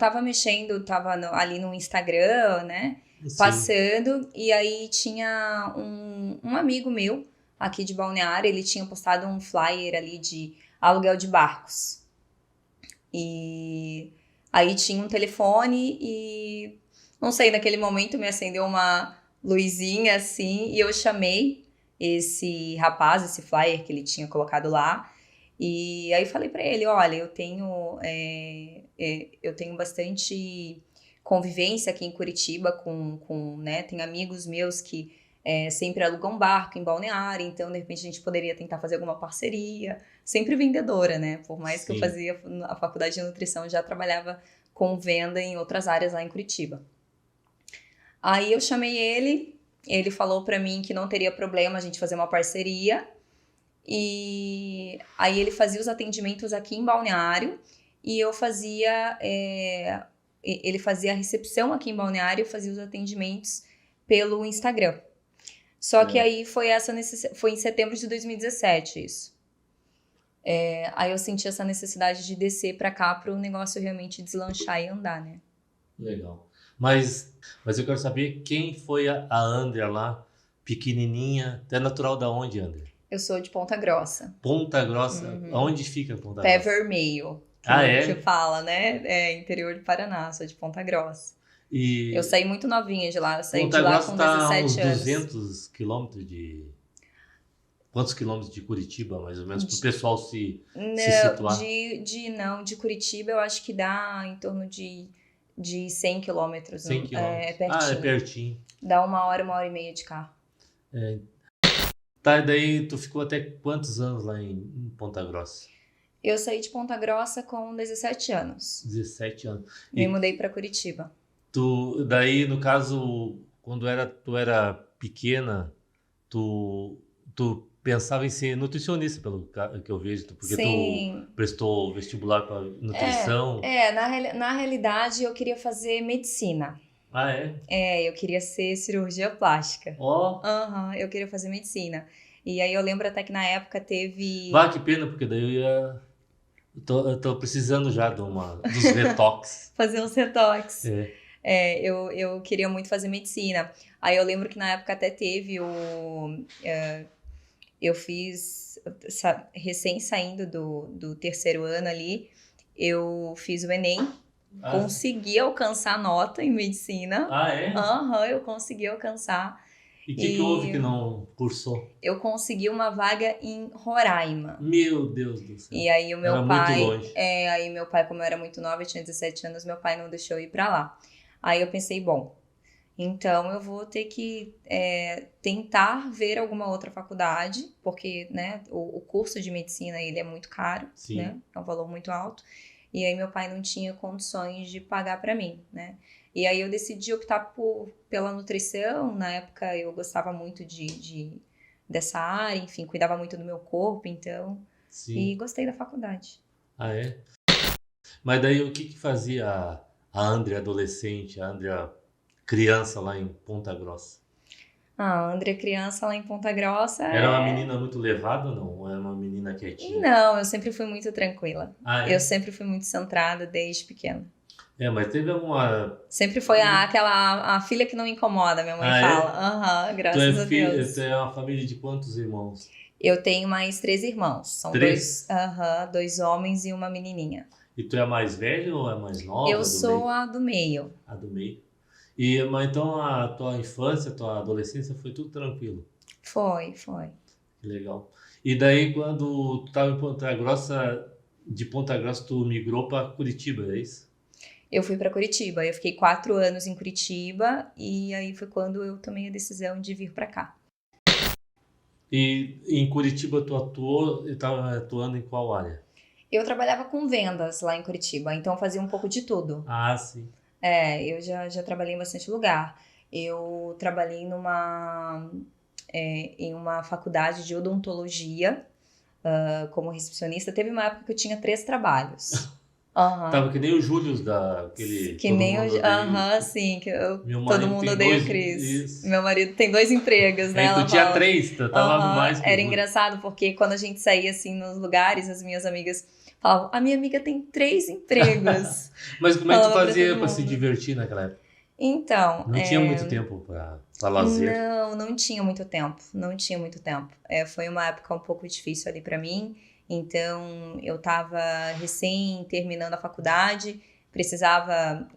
tava mexendo, ali no Instagram, né? Sim. Passando, e aí tinha um amigo meu aqui de Balneário, ele tinha postado um flyer ali de aluguel de barcos. E aí tinha um telefone e, não sei, naquele momento me acendeu uma luzinha assim, e eu chamei esse rapaz, esse flyer que ele tinha colocado lá, e aí falei pra ele, olha, eu tenho bastante convivência aqui em Curitiba né, tem amigos meus que sempre alugam barco em Balneário, então de repente a gente poderia tentar fazer alguma parceria, sempre vendedora, né, por mais que eu Sim. fazia a faculdade de nutrição, eu já trabalhava com venda em outras áreas lá em Curitiba. Aí eu chamei ele falou pra mim que não teria problema a gente fazer uma parceria, e aí ele fazia os atendimentos aqui em Balneário, e eu fazia, ele fazia a recepção aqui em Balneário, e fazia os atendimentos pelo Instagram. Só que aí foi em setembro de 2017 isso. Aí eu senti essa necessidade de descer pra cá para o negócio realmente deslanchar e andar, né? Legal. Mas eu quero saber quem foi a Andrea lá, pequenininha. Tu é natural da onde, Andrea? Eu sou de Ponta Grossa. Ponta Grossa? Aonde fica Ponta Pé Grossa? Vermelho, que fala, né? interior de Paraná, sou de Ponta Grossa. E Eu saí muito novinha de lá, eu saí de Ponta lá Grossa com tá a 17 uns anos. 200 quilômetros de... Quantos quilômetros de Curitiba, mais ou menos, para o pessoal se situar? De Curitiba eu acho que dá em torno de 100 quilômetros. 100 quilômetros. É pertinho. É pertinho. Dá 1 hora e meia de carro. Tá, e daí tu ficou até quantos anos lá em Ponta Grossa? Eu saí de Ponta Grossa com 17 anos. 17 anos. Me mudei para Curitiba. Daí, no caso, quando tu era pequena, tu pensava em ser nutricionista, pelo que eu vejo, porque Sim. tu prestou vestibular para nutrição. Na realidade eu queria fazer medicina. Ah, é? Eu queria ser cirurgia plástica. Ó. Eu queria fazer medicina. E aí eu lembro até que na época teve... Que pena, porque daí eu tô precisando já dos retox. fazer uns retox. É. Eu queria muito fazer medicina. Aí eu lembro que na época até teve eu fiz, recém saindo do terceiro ano ali, eu fiz o Enem, consegui alcançar nota em medicina. Eu consegui alcançar. E o que houve que não cursou? Eu consegui uma vaga em Roraima. Meu Deus do céu. E aí o meu pai... Muito longe. Aí meu pai, como eu era muito nova, eu tinha 17 anos, meu pai não deixou eu ir pra lá. Aí eu pensei, bom, então eu vou ter que tentar ver alguma outra faculdade, porque, né, o curso de medicina, ele é muito caro, Sim. Né? É um valor muito alto. E aí meu pai não tinha condições de pagar pra mim, né? E aí eu decidi optar pela nutrição. Na época eu gostava muito dessa área, enfim, cuidava muito do meu corpo, então... Sim. E gostei da faculdade. Ah, é? Mas daí o que fazia a Andrea adolescente, a Andrea criança lá em Ponta Grossa? A Andrea criança lá em Ponta Grossa... Era uma menina muito levada ou não? Ou era uma menina quietinha? Não, eu sempre fui muito tranquila. É? Eu sempre fui muito centrada desde pequena. Mas teve alguma... Sempre foi a filha que não incomoda, minha mãe fala. Graças a Deus. Tu é uma família de quantos irmãos? Eu tenho mais 3 irmãos. São 3? 2 homens e uma menininha. E tu é a mais velha ou é a mais nova? Eu sou a do meio. A do meio. Mas então a tua infância, a tua adolescência foi tudo tranquilo? Foi. Que legal. E daí quando tu estava em Ponta Grossa, de Ponta Grossa tu migrou para Curitiba, é isso? Eu fui para Curitiba. Eu fiquei 4 anos em Curitiba e aí foi quando eu tomei a decisão de vir para cá. E em Curitiba tu atuou e estava atuando em qual área? Eu trabalhava com vendas lá em Curitiba, então fazia um pouco de tudo. Ah, sim. Eu já trabalhei em bastante lugar. Eu trabalhei em uma faculdade de odontologia como recepcionista. Teve uma época que eu tinha 3 trabalhos. Tava que nem o Júlio daquele... Que nem o... sim. Todo mundo odeia o Cris. Isso. Meu marido tem 2 empregos, né? Tu tinha 3, tu tava mais que Era engraçado porque quando a gente saía assim nos lugares, as minhas amigas Falava, a minha amiga tem 3 empregos. Mas como é que tu Falava pra fazia todo para se mundo. divertir naquela época? Então, Não tinha muito tempo para lazer. não tinha muito tempo, não tinha muito tempo. Foi uma época um pouco difícil ali pra mim, então eu tava recém terminando a faculdade, precisava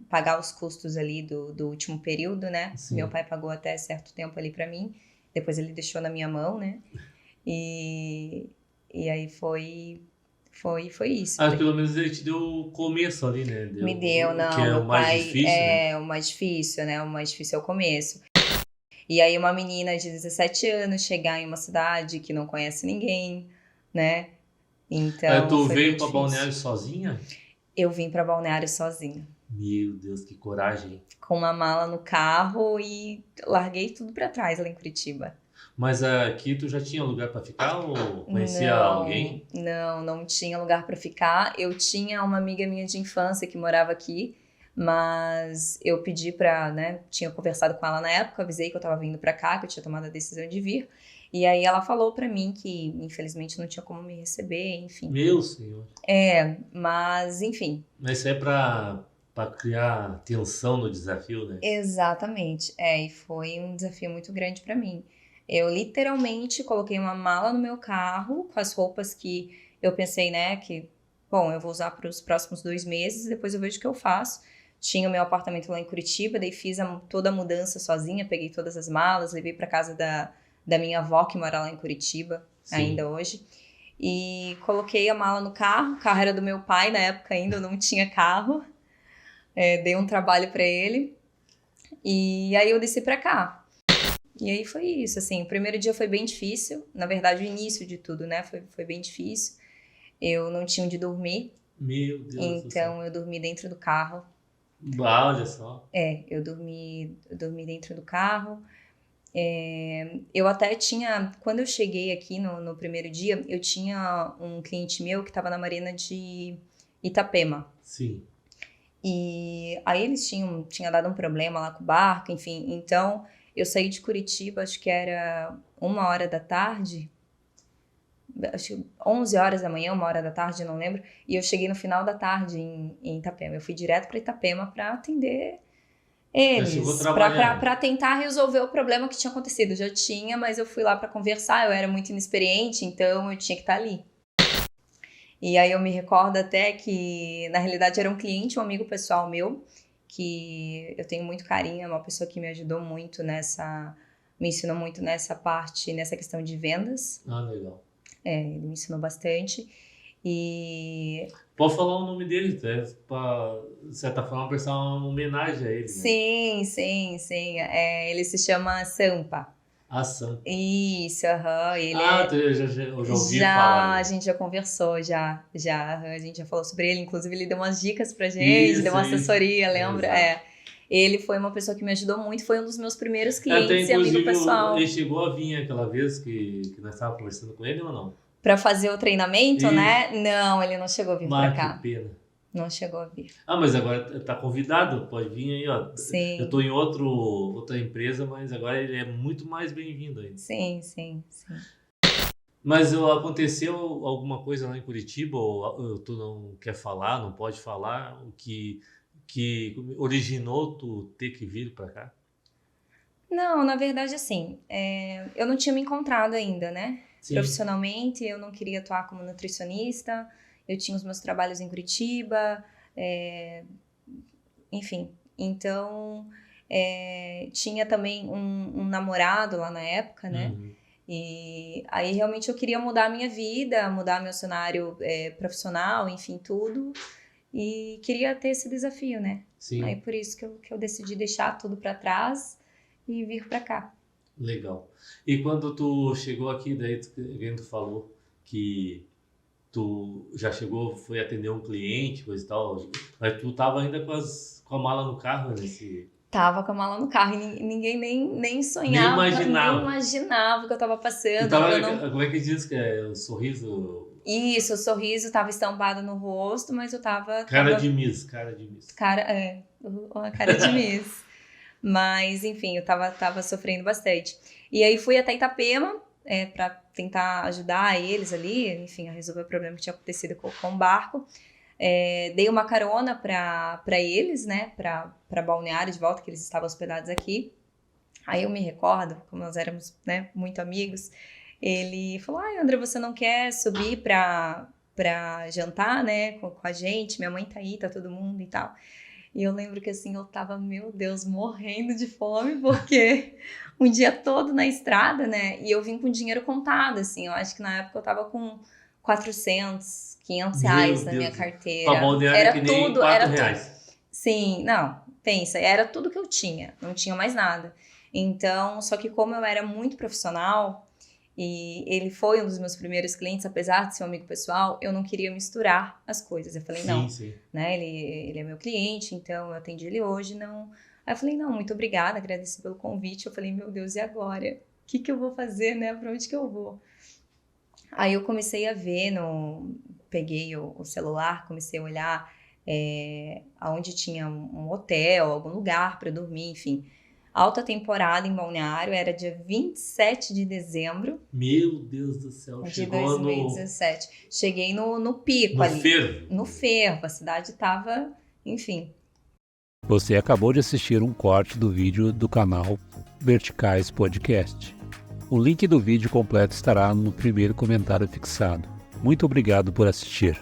pagar os custos ali do último período, né? Meu Sim. pai pagou até certo tempo ali pra mim, depois ele deixou na minha mão, né? E, e aí foi isso. Ah, pelo menos ele te deu o começo ali, né? Me deu, Que não, é o meu mais pai difícil, né? é o mais difícil, né? O mais difícil é o começo. E aí uma menina de 17 anos chegar em uma cidade que não conhece ninguém, né? Aí Então tu foi bem veio para difícil. Balneário sozinha? Eu vim para Balneário sozinha, Meu Deus, que coragem. com uma mala no carro e larguei tudo para trás lá em Curitiba. Mas aqui tu já tinha lugar para ficar ou conhecia Não, alguém? não tinha lugar para ficar. Eu tinha uma amiga minha de infância que morava aqui, mas eu pedi pra, né, tinha conversado com ela na época, avisei que eu tava vindo pra cá, que eu tinha tomado a decisão de vir. E aí ela falou pra mim que infelizmente não tinha como me receber, enfim. Meu senhor. Mas enfim, Mas isso é para criar tensão no desafio, né? exatamente. E foi um desafio muito grande pra mim. Eu literalmente coloquei uma mala no meu carro com as roupas que eu pensei, né, que, bom, eu vou usar para os próximos 2 meses, depois eu vejo o que eu faço. Tinha o meu apartamento lá em Curitiba, daí fiz toda a mudança sozinha, peguei todas as malas, levei para casa da minha avó, que mora lá em Curitiba, Sim. ainda hoje. E coloquei a mala no carro, o carro era do meu pai na época ainda, eu não tinha carro. Dei um trabalho para ele. E aí eu desci para cá. E aí foi isso, assim, o primeiro dia foi bem difícil, na verdade o início de tudo, né, foi bem difícil. Eu não tinha onde dormir, Meu Deus do céu. então eu dormi dentro do carro. Ah, olha só. Eu dormi dentro do carro. Eu até tinha, quando eu cheguei aqui no primeiro dia, eu tinha um cliente meu que estava na marina de Itapema. Sim. E aí eles tinha dado um problema lá com o barco, enfim. Então eu saí de Curitiba, acho que era 1 hora da tarde, acho que 11 horas da manhã, 1 hora da tarde, não lembro. E eu cheguei no final da tarde em Itapema. Eu fui direto para Itapema para atender Já chegou eles, trabalhando. para tentar resolver o problema que tinha acontecido. Eu já tinha, mas eu fui lá para conversar. Eu era muito inexperiente, então eu tinha que estar ali. E aí eu me recordo até que, na realidade, era um cliente, um amigo pessoal meu, que eu tenho muito carinho, é uma pessoa que me ajudou muito me ensinou muito nessa parte, nessa questão de vendas. Ah, legal. Ele me ensinou bastante. E Pode falar o nome dele, né? Pra, de certa forma, prestar uma homenagem a ele, né? sim, sim, sim. Ele se chama Sampa. Ação. Isso, aham. Ele Ah, é. eu já ouvi falar Já, a dele. gente já conversou, já, a gente já falou sobre ele, inclusive ele deu umas dicas pra gente, deu Isso, uma isso. assessoria, lembra? Exato. Ele foi uma pessoa que me ajudou muito, foi um dos meus primeiros Até, clientes e amigo inclusive, ele pessoal. chegou a vir aquela vez que nós estávamos conversando com ele ou não? Pra fazer o treinamento, Isso. né? Não, ele não chegou a vir pra Ah, que cá. pena. Não chegou a vir. Ah, mas agora tá convidado, pode vir aí, ó. Eu tô Sim, em outra empresa, mas agora ele é muito mais bem-vindo ainda. sim, sim, sim. Mas aconteceu alguma coisa lá em Curitiba, ou tu não quer falar, não pode falar, que originou tu ter que vir pra cá? Não, na verdade, assim, eu não tinha me encontrado ainda, né? Sim, Profissionalmente, eu não queria atuar como nutricionista, eu tinha os meus trabalhos em Curitiba, enfim. Então, tinha também um namorado lá na época, né? uhum, E aí realmente eu queria mudar a minha vida, mudar meu cenário profissional, enfim, tudo. E queria ter esse desafio, né? Aí sim, por isso que eu decidi deixar tudo pra trás e vir pra cá. legal. E quando tu chegou aqui, daí tu falou que tu já chegou, foi atender um cliente, coisa e tal, mas tu tava ainda com a mala no carro nesse... Tava com a mala no carro e ninguém nem Nem sonhava, nem imaginava. imaginava o que eu tava Tu passando. tava, Eu não. como é que diz que é o sorriso, Isso, o sorriso tava estampado no rosto, mas eu tava, cara tava de Miss, cara de Miss. uma cara de miss. Mas, enfim, eu tava sofrendo bastante. E aí fui até Itapema, tentar ajudar eles ali, enfim, a resolver o problema que tinha acontecido com o barco. Dei uma carona para eles, né, para Balneário de volta, que eles estavam hospedados aqui. Aí eu me recordo, como nós éramos, né, muito amigos, ele falou, ai, André, você não quer subir para jantar, né, com a gente? Minha mãe tá aí, tá todo mundo e tal. E eu lembro que, assim, eu tava, meu Deus, morrendo de fome, porque um dia todo na estrada, né, e eu vim com dinheiro contado, assim, eu acho que na época eu tava com 400, 500 reais na minha carteira. Pra Balneário era que nem tudo, 4 era reais. tudo. Sim, não, pensa, era tudo que eu tinha, não tinha mais nada. Então, só que como eu era muito profissional, e ele foi um dos meus primeiros clientes, apesar de ser um amigo pessoal, eu não queria misturar as coisas. Eu falei, não, né, ele é meu cliente, então eu atendi ele hoje, não. Aí eu falei, não, muito obrigada, agradeci pelo convite. Eu falei, meu Deus, e agora? O que eu vou fazer, né? Pra onde que eu vou? Aí eu comecei a ver, peguei o celular, comecei a olhar aonde tinha um hotel, algum lugar para dormir, enfim. Alta temporada em Balneário, era dia 27 de dezembro. Meu Deus do céu, de chegou 2017. Cheguei no pico ali. Fervo. No fervo, a cidade tava, enfim. Você acabou de assistir um corte do vídeo do canal Verticais Podcast. O link do vídeo completo estará no primeiro comentário fixado. Muito obrigado por assistir.